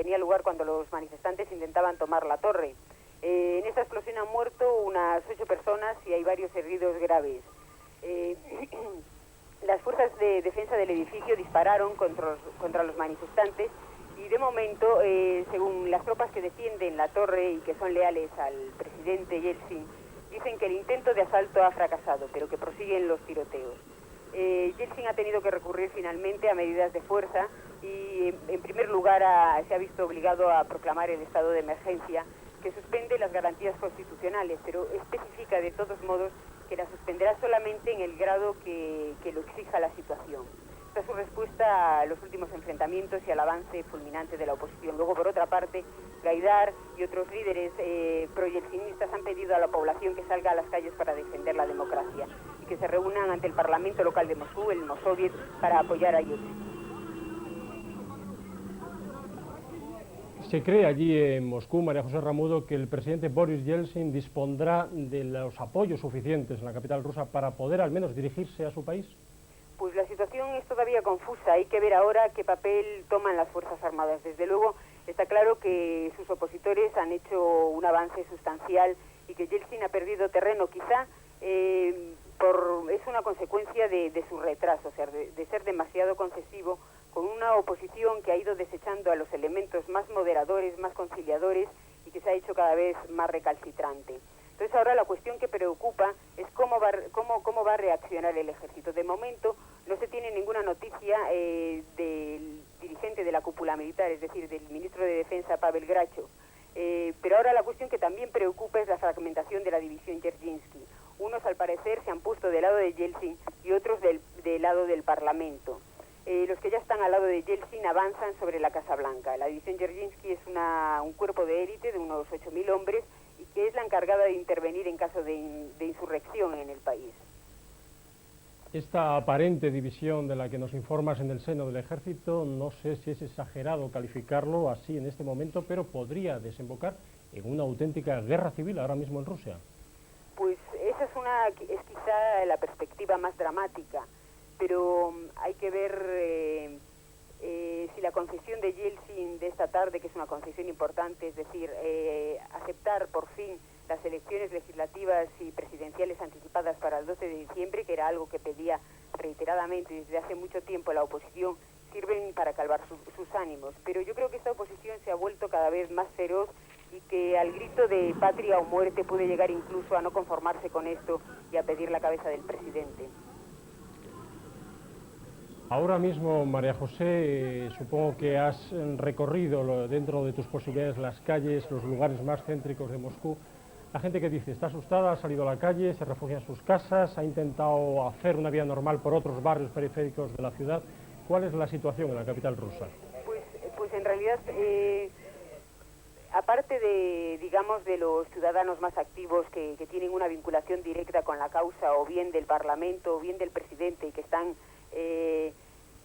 tenía lugar cuando los manifestantes intentaban tomar la torre. En esta explosión han muerto unas 8 personas y hay varios heridos graves. Las fuerzas de defensa del edificio dispararon contra los manifestantes y de momento, según las tropas que defienden la torre y que son leales al presidente Yeltsin, dicen que el intento de asalto ha fracasado, pero que prosiguen los tiroteos. Yeltsin ha tenido que recurrir finalmente a medidas de fuerza y, en primer lugar, se ha visto obligado a proclamar el estado de emergencia, que suspende las garantías constitucionales, pero especifica de todos modos que la suspenderá solamente en el grado que lo exija la situación. Esta es su respuesta a los últimos enfrentamientos y al avance fulminante de la oposición. Luego, por otra parte, Gaidar y otros líderes pro-yeltsinistas han pedido a la población que salga a las calles para defender la democracia y que se reúnan ante el Parlamento local de Moscú, el Mosoviet, para apoyar a Yeltsin. Se cree allí en Moscú, María José Ramudo, que el presidente Boris Yeltsin dispondrá de los apoyos suficientes en la capital rusa para poder al menos dirigirse a su país. Pues la situación es todavía confusa. Hay que ver ahora qué papel toman las Fuerzas Armadas. Desde luego está claro que sus opositores han hecho un avance sustancial y que Yeltsin ha perdido terreno. Quizá es una consecuencia de su retraso, o sea, de ser demasiado concesivo con una oposición que ha ido desechando a los elementos más moderadores, más conciliadores y que se ha hecho cada vez más recalcitrante. Entonces ahora la cuestión que preocupa es cómo va a reaccionar el ejército. De momento no se tiene ninguna noticia del dirigente de la cúpula militar, es decir, del ministro de Defensa, Pavel Gracho. Pero ahora la cuestión que también preocupa es la fragmentación de la división Dzerzhinsky. Unos, al parecer, se han puesto del lado de Yeltsin y otros del lado del Parlamento. Los que ya están al lado de Yeltsin avanzan sobre la Casa Blanca. La división Dzerzhinsky es un cuerpo de élite de unos 8.000 hombres y que es la encargada de intervenir en caso de insurrección en el país. Esta aparente división de la que nos informas en el seno del ejército, no sé si es exagerado calificarlo así en este momento, pero podría desembocar en una auténtica guerra civil ahora mismo en Rusia. Pues esa es quizá la perspectiva más dramática, pero hay que ver si la concesión de Yeltsin de esta tarde, que es una concesión importante, es decir, aceptar por fin las elecciones legislativas y presidenciales anticipadas para el 12 de diciembre, que era algo que pedía reiteradamente desde hace mucho tiempo la oposición, sirven para calmar sus ánimos. Pero yo creo que esta oposición se ha vuelto cada vez más feroz y que al grito de patria o muerte puede llegar incluso a no conformarse con esto y a pedir la cabeza del presidente. Ahora mismo, María José, supongo que has recorrido dentro de tus posibilidades las calles, los lugares más céntricos de Moscú. La gente que dice está asustada, ha salido a la calle, se refugia en sus casas, ha intentado hacer una vida normal por otros barrios periféricos de la ciudad. ¿Cuál es la situación en la capital rusa? Pues en realidad, aparte de los ciudadanos más activos que tienen una vinculación directa con la causa o bien del Parlamento o bien del presidente y que están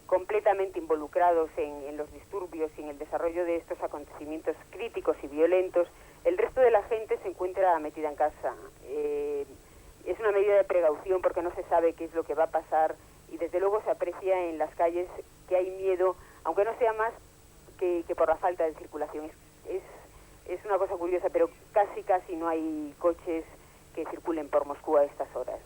completamente involucrados en los disturbios y en el desarrollo de estos acontecimientos críticos y violentos, el resto de la gente se encuentra metida en casa. Es una medida de precaución porque no se sabe qué es lo que va a pasar y desde luego se aprecia en las calles que hay miedo, aunque no sea más que por la falta de circulación. Es una cosa curiosa, pero casi no hay coches que circulen por Moscú a estas horas.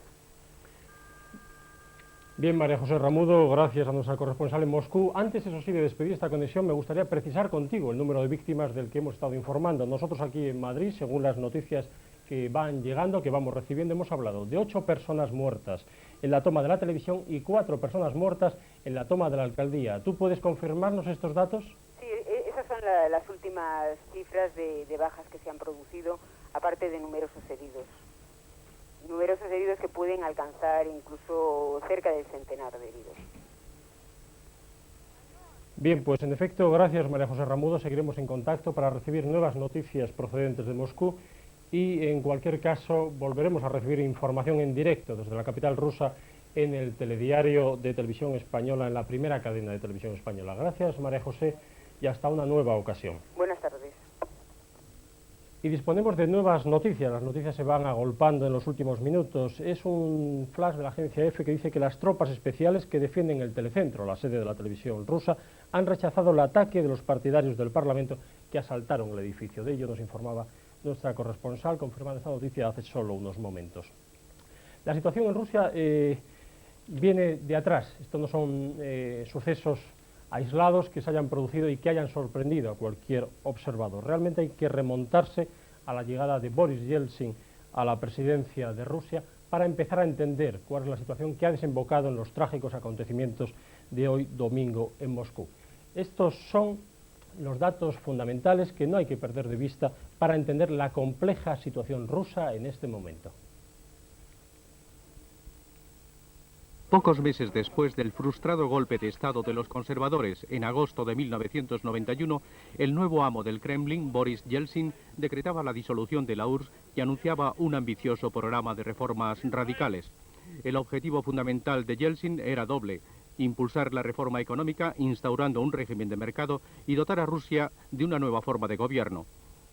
Bien, María José Ramudo, gracias a nuestra corresponsal en Moscú. Antes, eso sí, de despedir esta conexión, me gustaría precisar contigo el número de víctimas del que hemos estado informando. Nosotros aquí en Madrid, según las noticias que van llegando, que vamos recibiendo, hemos hablado de 8 personas muertas en la toma de la televisión y 4 personas muertas en la toma de la alcaldía. ¿Tú puedes confirmarnos estos datos? Sí, esas son las últimas cifras de bajas que se han producido, aparte de numerosos heridos. Numerosos heridos que pueden alcanzar incluso cerca del centenar de heridos. Bien, pues en efecto, gracias María José Ramudo, seguiremos en contacto para recibir nuevas noticias procedentes de Moscú y en cualquier caso volveremos a recibir información en directo desde la capital rusa en el telediario de Televisión Española, en la primera cadena de Televisión Española. Gracias María José y hasta una nueva ocasión. Buenas tardes. Y disponemos de nuevas noticias, las noticias se van agolpando en los últimos minutos. Es un flash de la agencia EFE que dice que las tropas especiales que defienden el Telecentro, la sede de la televisión rusa, han rechazado el ataque de los partidarios del Parlamento que asaltaron el edificio. De ello nos informaba nuestra corresponsal, confirmando esta noticia hace solo unos momentos. La situación en Rusia viene de atrás, estos no son sucesos aislados que se hayan producido y que hayan sorprendido a cualquier observador. Realmente hay que remontarse a la llegada de Boris Yeltsin a la presidencia de Rusia para empezar a entender cuál es la situación que ha desembocado en los trágicos acontecimientos de hoy domingo en Moscú. Estos son los datos fundamentales que no hay que perder de vista para entender la compleja situación rusa en este momento. Pocos meses después del frustrado golpe de Estado de los conservadores en agosto de 1991, el nuevo amo del Kremlin, Boris Yeltsin, decretaba la disolución de la URSS y anunciaba un ambicioso programa de reformas radicales. El objetivo fundamental de Yeltsin era doble: impulsar la reforma económica instaurando un régimen de mercado y dotar a Rusia de una nueva forma de gobierno.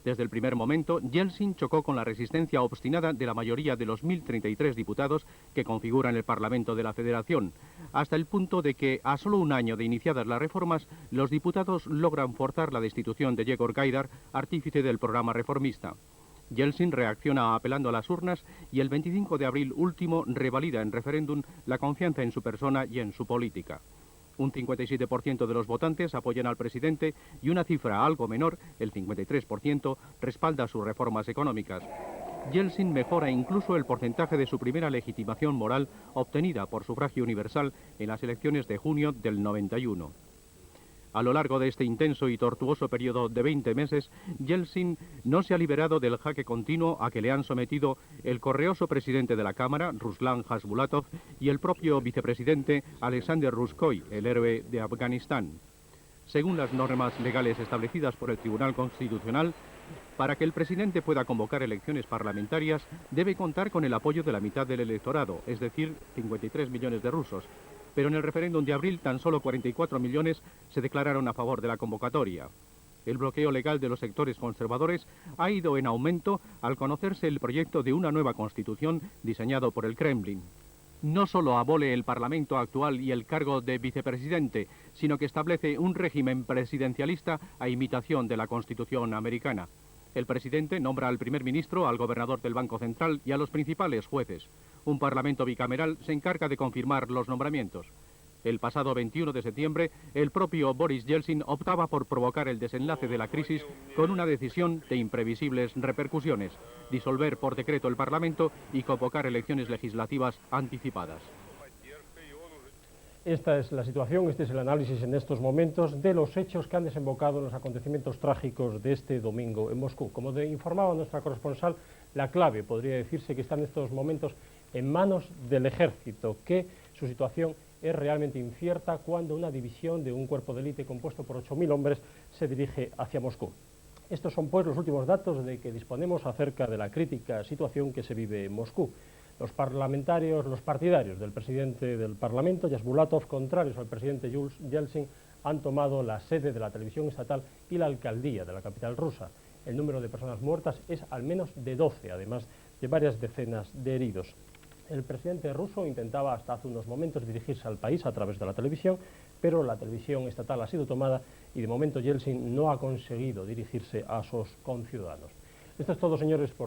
Desde el primer momento, Yeltsin chocó con la resistencia obstinada de la mayoría de los 1033 diputados que configuran el Parlamento de la Federación, hasta el punto de que, a solo un año de iniciadas las reformas, los diputados logran forzar la destitución de Yegor Gaidar, artífice del programa reformista. Yeltsin reacciona apelando a las urnas y el 25 de abril último revalida en referéndum la confianza en su persona y en su política. Un 57% de los votantes apoyan al presidente y una cifra algo menor, el 53%, respalda sus reformas económicas. Yeltsin mejora incluso el porcentaje de su primera legitimación moral obtenida por sufragio universal en las elecciones de junio del 91. A lo largo de este intenso y tortuoso periodo de 20 meses, Yeltsin no se ha liberado del jaque continuo a que le han sometido el correoso presidente de la Cámara, Ruslan Hasbulatov, y el propio vicepresidente Alexander Ruskoy, el héroe de Afganistán. Según las normas legales establecidas por el Tribunal Constitucional, para que el presidente pueda convocar elecciones parlamentarias, debe contar con el apoyo de la mitad del electorado, es decir, 53 millones de rusos. Pero en el referéndum de abril tan solo 44 millones se declararon a favor de la convocatoria. El bloqueo legal de los sectores conservadores ha ido en aumento al conocerse el proyecto de una nueva constitución diseñado por el Kremlin. No solo abole el Parlamento actual y el cargo de vicepresidente, sino que establece un régimen presidencialista a imitación de la Constitución americana. El presidente nombra al primer ministro, al gobernador del Banco Central y a los principales jueces. Un parlamento bicameral se encarga de confirmar los nombramientos. El pasado 21 de septiembre, el propio Boris Yeltsin optaba por provocar el desenlace de la crisis con una decisión de imprevisibles repercusiones: disolver por decreto el Parlamento y convocar elecciones legislativas anticipadas. Esta es la situación, este es el análisis en estos momentos de los hechos que han desembocado en los acontecimientos trágicos de este domingo en Moscú. Como informaba nuestra corresponsal, la clave podría decirse que está en estos momentos en manos del ejército, que su situación es realmente incierta cuando una división de un cuerpo de élite compuesto por 8.000 hombres se dirige hacia Moscú. Estos son pues los últimos datos de que disponemos acerca de la crítica situación que se vive en Moscú. Los partidarios del presidente del Parlamento, Hasbulatov, contrarios al presidente Yeltsin, han tomado la sede de la televisión estatal y la alcaldía de la capital rusa. El número de personas muertas es al menos de 12, además de varias decenas de heridos. El presidente ruso intentaba hasta hace unos momentos dirigirse al país a través de la televisión, pero la televisión estatal ha sido tomada y de momento Yeltsin no ha conseguido dirigirse a sus conciudadanos. Esto es todo, señores.